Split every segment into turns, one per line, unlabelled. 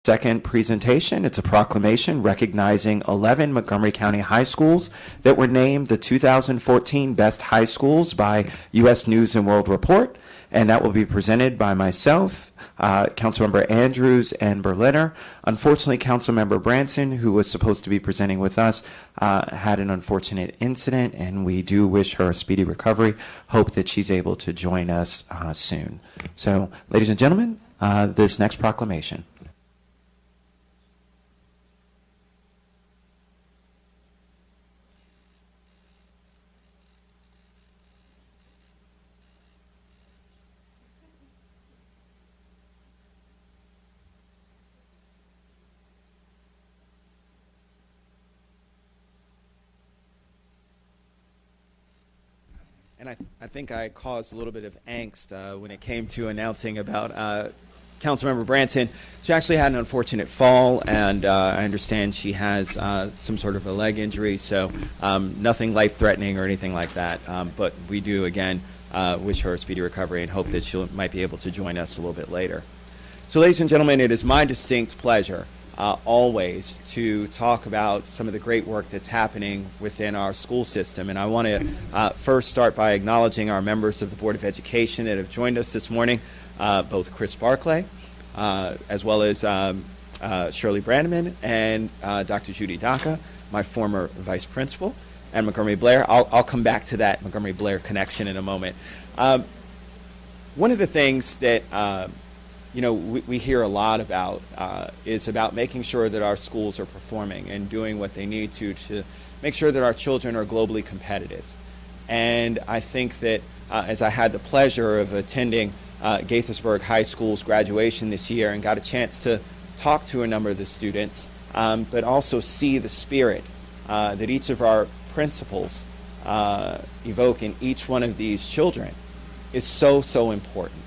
Second presentation, it's a proclamation recognizing 11 Montgomery County high schools that were named the 2014 Best High Schools by U.S. News and World Report, and that will be presented by myself, Councilmember Andrews, and Berliner. Unfortunately, Councilmember Branson, who was supposed to be presenting with us, had an unfortunate incident, and we do wish her a speedy recovery. Hope that she's able to join us soon. So, ladies and gentlemen, this next proclamation. And I think I caused a little bit of angst when it came to announcing about Councilmember Branson. She actually had an unfortunate fall, and I understand she has some sort of a leg injury, so nothing life-threatening or anything like that. But we do, again, wish her a speedy recovery and hope that she might be able to join us a little bit later. So, ladies and gentlemen, it is my distinct pleasure always to talk about some of the great work that's happening within our school system. And I want to first start by acknowledging our members of the Board of Education that have joined us this morning, both Chris Barclay, as well as Shirley Brandeman and Dr. Judy Daca, my former vice principal, and Montgomery Blair. I'll come back to that Montgomery Blair connection in a moment. One of the things that we hear a lot about is about making sure that our schools are performing and doing what they need to make sure that our children are globally competitive. And I think that as I had the pleasure of attending Gaithersburg High School's graduation this year and got a chance to talk to a number of the students, but also see the spirit that each of our principals evoke in each one of these children is so, so important.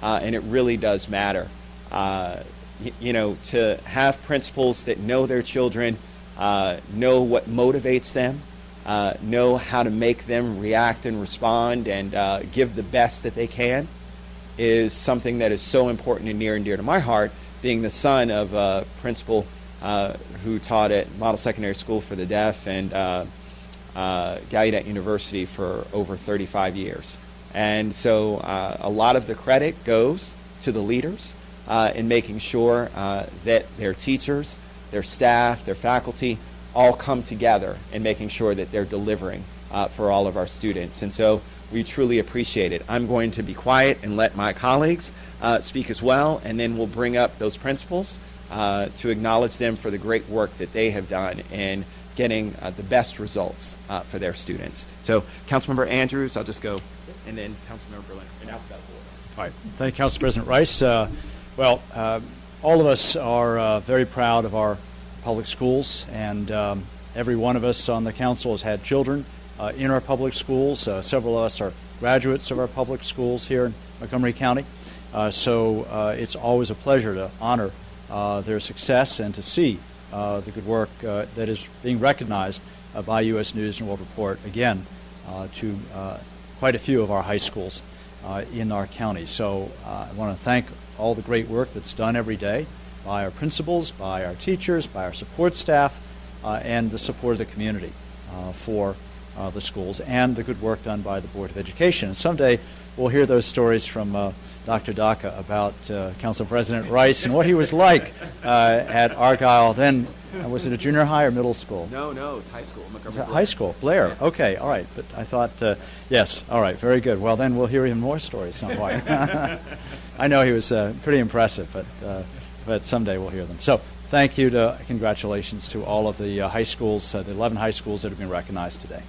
And it really does matter, to have principals that know their children, know what motivates them, know how to make them react and respond and give the best that they can is something that is so important and near to my heart, being the son of a principal who taught at Model Secondary School for the Deaf and Gallaudet University for over 35 years. And so a lot of the credit goes to the leaders in making sure that their teachers, their staff, their faculty all come together in making sure that they're delivering for all of our students. And so we truly appreciate it. I'm going to be quiet and let my colleagues speak as well, and then we'll bring up those principals to acknowledge them for the great work that they have done in getting the best results for their students. So, Councilmember Andrews, I'll just go, and then Councilmember Berliner.
All right. Thank you, Council President Rice. All of us are very proud of our public schools, and every one of us on the council has had children in our public schools. Several of us are graduates of our public schools here in Montgomery County. So it's always a pleasure to honor their success and to see the good work that is being recognized by U.S. News and World Report, again, to quite a few of our high schools in our county. So I want to thank all the great work that's done every day by our principals, by our teachers, by our support staff, and the support of the community for the schools, and the good work done by the Board of Education. And someday we'll hear those stories from Dr. Daca about Council President Rice and what he was like at Argyle. Then, was it a junior high or middle school?
No, it's high school.
High school, Blair. Yeah. Okay, all right. But I thought, yes, all right, very good. Well, then we'll hear even more stories somewhere. I know he was pretty impressive, but someday we'll hear them. So thank you, congratulations to all of the high schools, the 11 high schools that have been recognized today.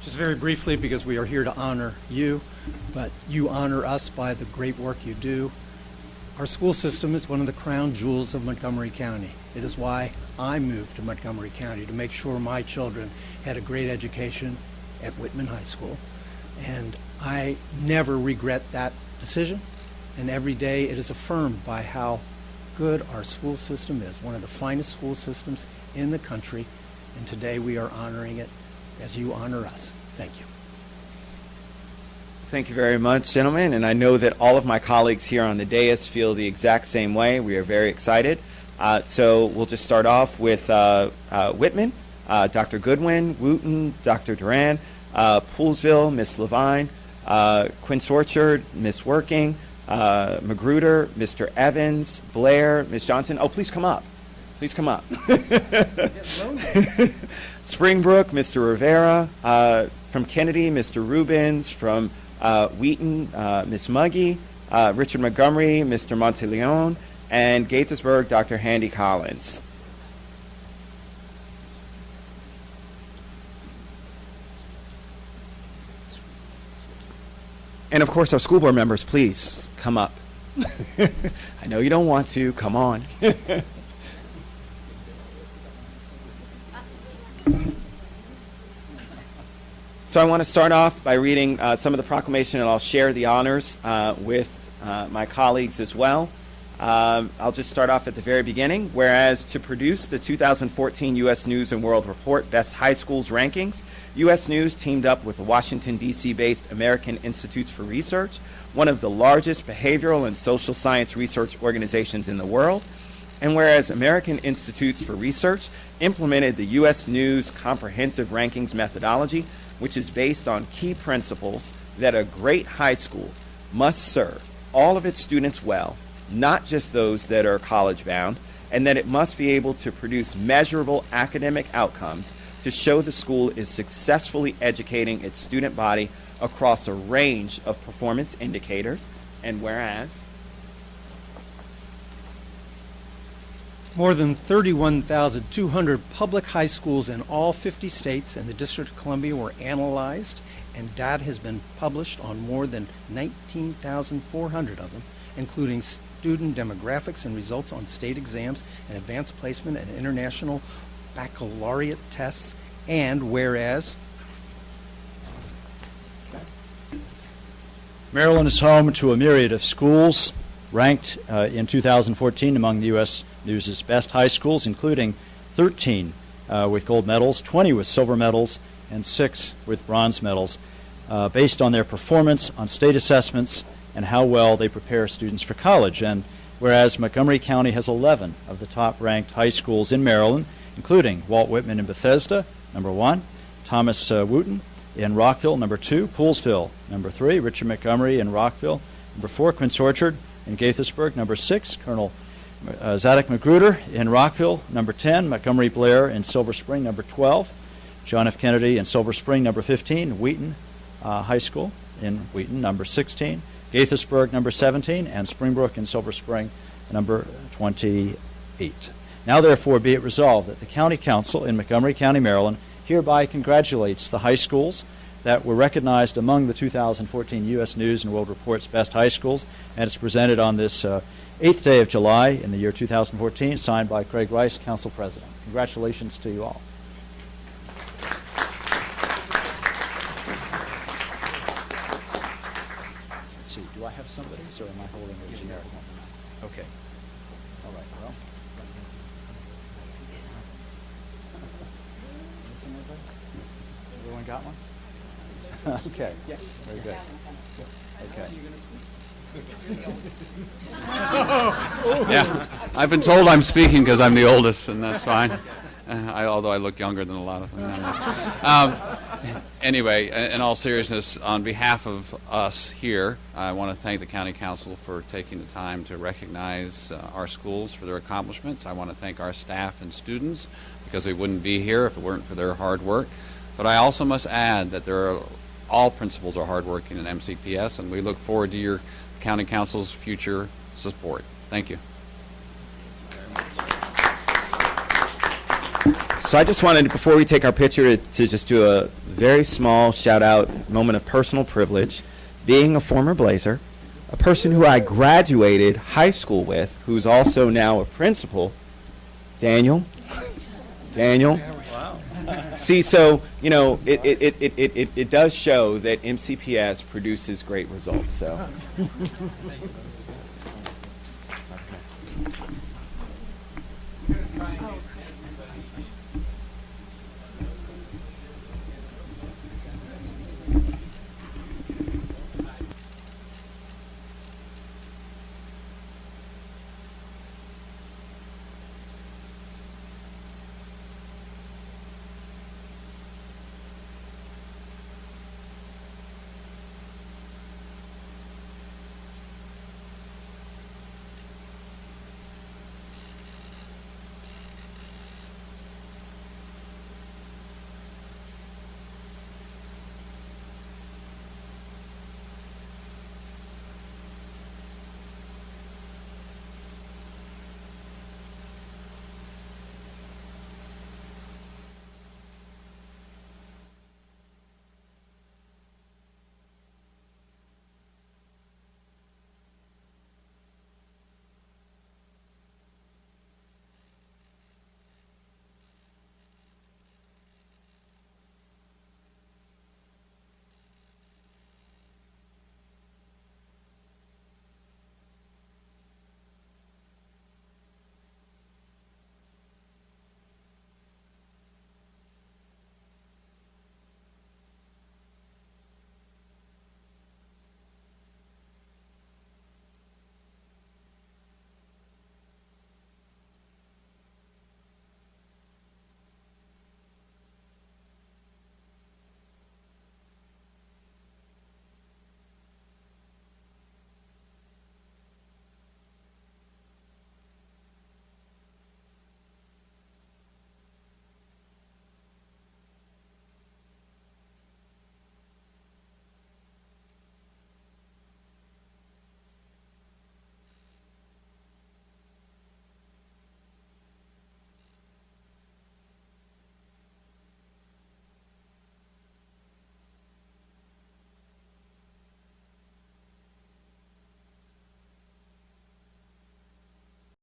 Just very briefly, because we are here to honor you, but you honor us by the great work you do. Our school system is one of the crown jewels of Montgomery County. It is why I moved to Montgomery County, to make sure my children had a great education at Whitman High School. And I never regret that decision. And every day it is affirmed by how good our school system is, one of the finest school systems in the country. And today we are honoring it as you honor us. Thank you.
Thank you very much, gentlemen, and I know that all of my colleagues here on the dais feel the exact same way. We are very excited. So we'll just start off with Whitman, Dr. Goodwin, Wooten, Dr. Duran, Poolsville, Ms. Levine, Quince Orchard, Ms. Working, Magruder, Mr. Evans, Blair, Ms. Johnson. Oh, please come up. Please come up. Springbrook, Mr. Rivera, from Kennedy, Mr. Rubens, from Wheaton, Ms. Muggy, Richard Montgomery, Mr. Monteleone, and Gaithersburg, Dr. Handy Collins. And of course, our school board members, please come up. I know you don't want to. Come on. So I want to start off by reading some of the proclamation, and I'll share the honors with my colleagues as well. I'll just start off at the very beginning. Whereas to produce the 2014 U.S. News & World Report Best High Schools Rankings, U.S. News teamed up with the Washington, D.C.-based American Institutes for Research, one of the largest behavioral and social science research organizations in the world. And whereas American Institutes for Research implemented the U.S. News Comprehensive Rankings methodology, which is based on key principles that a great high school must serve all of its students well, not just those that are college-bound, and that it must be able to produce measurable academic outcomes to show the school is successfully educating its student body across a range of performance indicators. And whereas
more than 31,200 public high schools in all 50 states and the District of Columbia were analyzed, and data has been published on more than 19,400 of them, including student demographics and results on state exams and advanced placement and international baccalaureate tests. And whereas
Maryland is home to a myriad of schools ranked in 2014 among the U.S. News' best high schools, including 13 with gold medals, 20 with silver medals, and 6 with bronze medals, based on their performance on state assessments and how well they prepare students for college. And whereas Montgomery County has 11 of the top-ranked high schools in Maryland, including Walt Whitman in Bethesda, number 1, Thomas Wooten in Rockville, number 2, Poolsville, number 3, Richard Montgomery in Rockville, number 4, Quince Orchard in Gaithersburg, number 6, Colonel Zadok Magruder in Rockville, number 10, Montgomery Blair in Silver Spring, number 12, John F. Kennedy in Silver Spring, number 15, Wheaton High School in Wheaton, number 16, Gaithersburg, number 17, and Springbrook in Silver Spring, number 28. Now, therefore, be it resolved that the County Council in Montgomery County, Maryland, hereby congratulates the high schools that were recognized among the 2014 U.S. News & World Report's best high schools, and it's presented on this 8th day of July in the year 2014, signed by Craig Rice, Council President. Congratulations to you all. Let's see, do I have somebody's, or am I holding a generic one? Okay. All right, well. Everyone got one? Okay. Yes. Very good. Okay.
Yeah, I've been told I'm speaking because I'm the oldest, and that's fine. Although I look younger than a lot of them. Anyway, in all seriousness, on behalf of us here, I want to thank the County Council for taking the time to recognize our schools for their accomplishments. I want to thank our staff and students, because we wouldn't be here if it weren't for their hard work. But I also must add that all principals are hardworking in MCPS, and we look forward to your County Council's future support. Thank you.
So I just wanted, before we take our picture, to just do a very small shout-out moment of personal privilege. Being a former Blazer, a person who I graduated high school with, who's also now a principal, Daniel. Daniel. See, so, you know, it does show that MCPS produces great results. So.